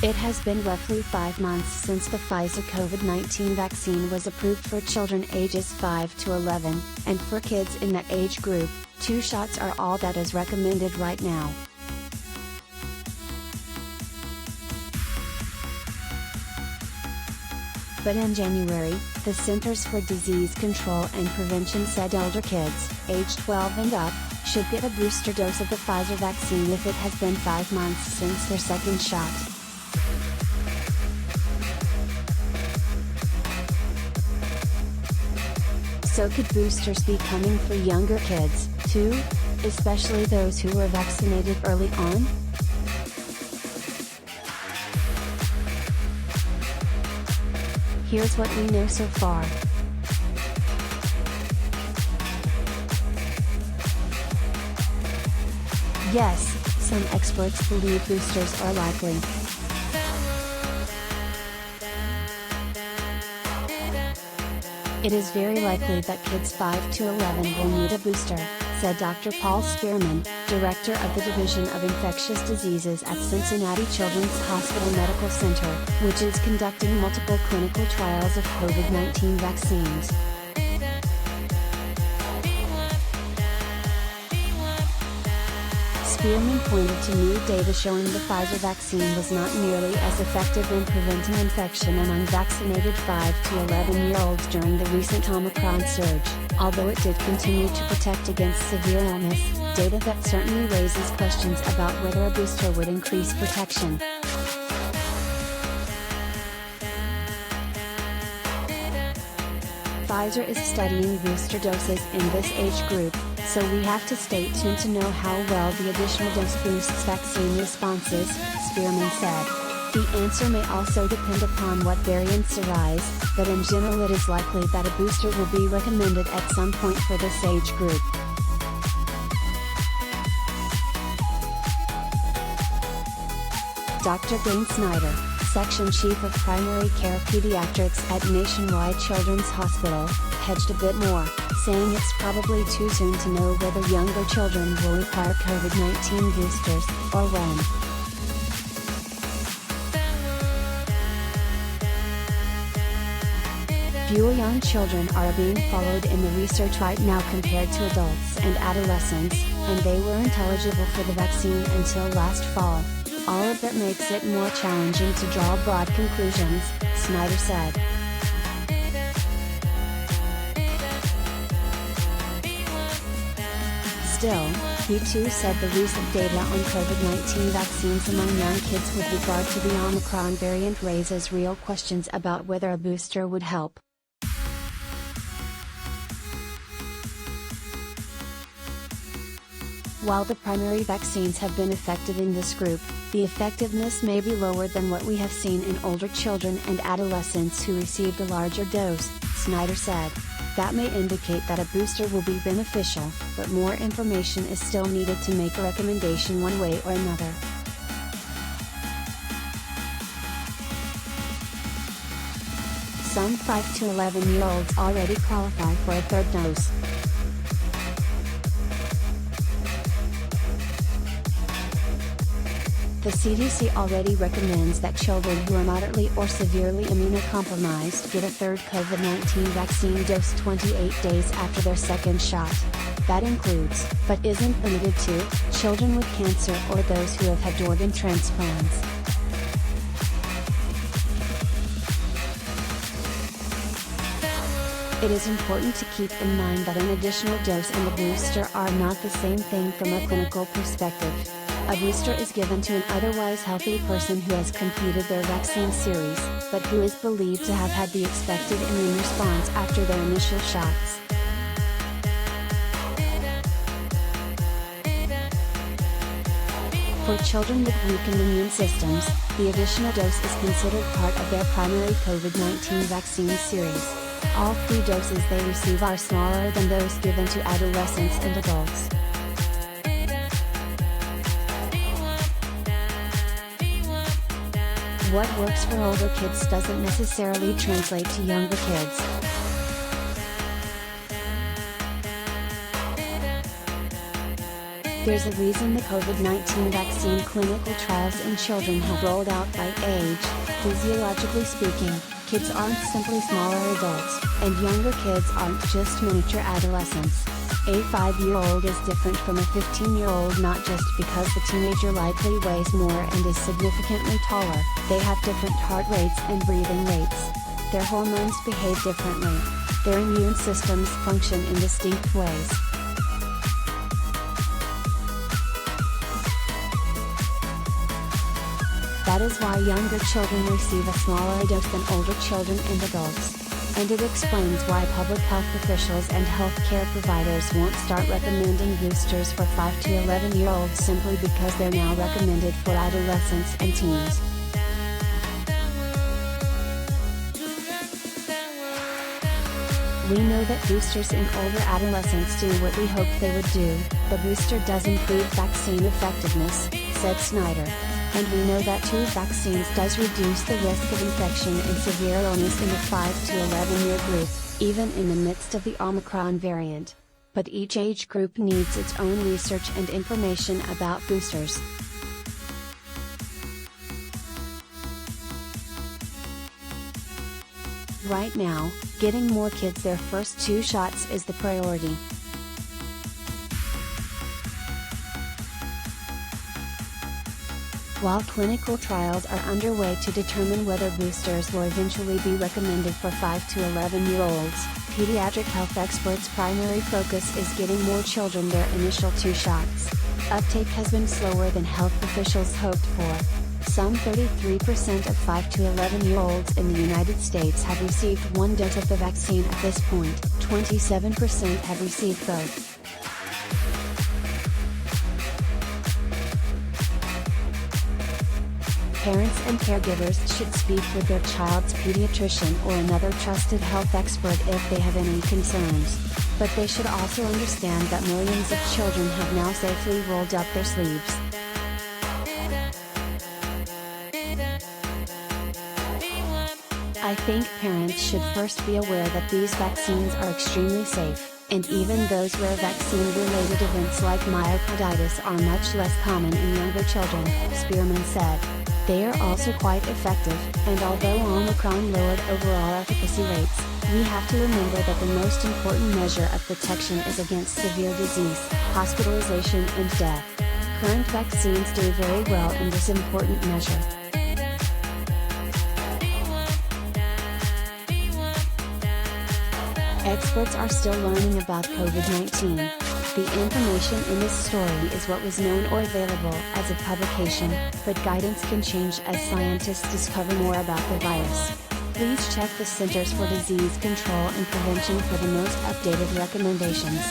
It has been roughly 5 months since the Pfizer COVID-19 vaccine was approved for children ages 5 to 11, and for kids in that age group, 2 shots are all that is recommended right now. But in January, the Centers for Disease Control and Prevention said older kids, age 12 and up, should get a booster dose of the Pfizer vaccine if it has been 5 months since their second shot. So could boosters be coming for younger kids, too, especially those who were vaccinated early on? Here's what we know so far. Yes, some experts believe boosters are likely. It is very likely that kids 5 to 11 will need a booster, said Dr. Paul Spearman, director of the Division of Infectious Diseases at Cincinnati Children's Hospital Medical Center, which is conducting multiple clinical trials of COVID-19 vaccines. Spearman pointed to new data showing the Pfizer vaccine was not nearly as effective in preventing infection among vaccinated 5 to 11-year-olds during the recent Omicron surge, although it did continue to protect against severe illness, data that certainly raises questions about whether a booster would increase protection. Pfizer is studying booster doses in this age group, so we have to stay tuned to know how well the additional dose boosts vaccine responses, Spearman said. The answer may also depend upon what variants arise, but in general it is likely that a booster will be recommended at some point for this age group. Dr. Dane Snyder, Section Chief of Primary Care Pediatrics at Nationwide Children's Hospital, hedged a bit more, saying it's probably too soon to know whether younger children will require COVID-19 boosters, or when. Fewer young children are being followed in the research right now compared to adults and adolescents, and they weren't eligible for the vaccine until last fall. All of that makes it more challenging to draw broad conclusions, Snyder said. Still, he too said the recent data on COVID-19 vaccines among young kids with regard to the Omicron variant raises real questions about whether a booster would help. While the primary vaccines have been effective in this group, the effectiveness may be lower than what we have seen in older children and adolescents who received a larger dose, Snyder said. That may indicate that a booster will be beneficial, but more information is still needed to make a recommendation one way or another. Some 5 to 11-year-olds already qualify for a third dose. The CDC already recommends that children who are moderately or severely immunocompromised get a third COVID-19 vaccine dose 28 days after their second shot. That includes, but isn't limited to, children with cancer or those who have had organ transplants. It is important to keep in mind that an additional dose and a booster are not the same thing from a clinical perspective. A booster is given to an otherwise healthy person who has completed their vaccine series, but who is believed to have had the expected immune response after their initial shots. For children with weakened immune systems, the additional dose is considered part of their primary COVID-19 vaccine series. All 3 doses they receive are smaller than those given to adolescents and adults. What works for older kids doesn't necessarily translate to younger kids. There's a reason the COVID-19 vaccine clinical trials in children have rolled out by age. Physiologically speaking, kids aren't simply smaller adults, and younger kids aren't just miniature adolescents. A 5-year-old is different from a 15-year-old not just because the teenager likely weighs more and is significantly taller, they have different heart rates and breathing rates. Their hormones behave differently. Their immune systems function in distinct ways. That is why younger children receive a smaller dose than older children and adults. And it explains why public health officials and healthcare providers won't start recommending boosters for 5 to 11-year-olds simply because they're now recommended for adolescents and teens. We know that boosters in older adolescents do what we hoped they would do. The booster does improve vaccine effectiveness, said Snyder. And we know that 2 vaccines does reduce the risk of infection and severe illness in the 5 to 11-year group, even in the midst of the Omicron variant. But each age group needs its own research and information about boosters. Right now, getting more kids their first 2 shots is the priority. While clinical trials are underway to determine whether boosters will eventually be recommended for 5 to 11-year-olds, pediatric health experts' primary focus is getting more children their initial 2 shots. Uptake has been slower than health officials hoped for. Some 33% of 5 to 11-year-olds in the United States have received 1 dose of the vaccine at this point, 27% have received both. Parents and caregivers should speak with their child's pediatrician or another trusted health expert if they have any concerns. But they should also understand that millions of children have now safely rolled up their sleeves. I think parents should first be aware that these vaccines are extremely safe, and even those rare vaccine-related events like myocarditis are much less common in younger children, Spearman said. They are also quite effective, and although Omicron lowered overall efficacy rates, we have to remember that the most important measure of protection is against severe disease, hospitalization and death. Current vaccines do very well in this important measure. Experts are still learning about COVID-19. The information in this story is what was known or available as a publication, but guidance can change as scientists discover more about the virus. Please check the Centers for Disease Control and Prevention for the most updated recommendations.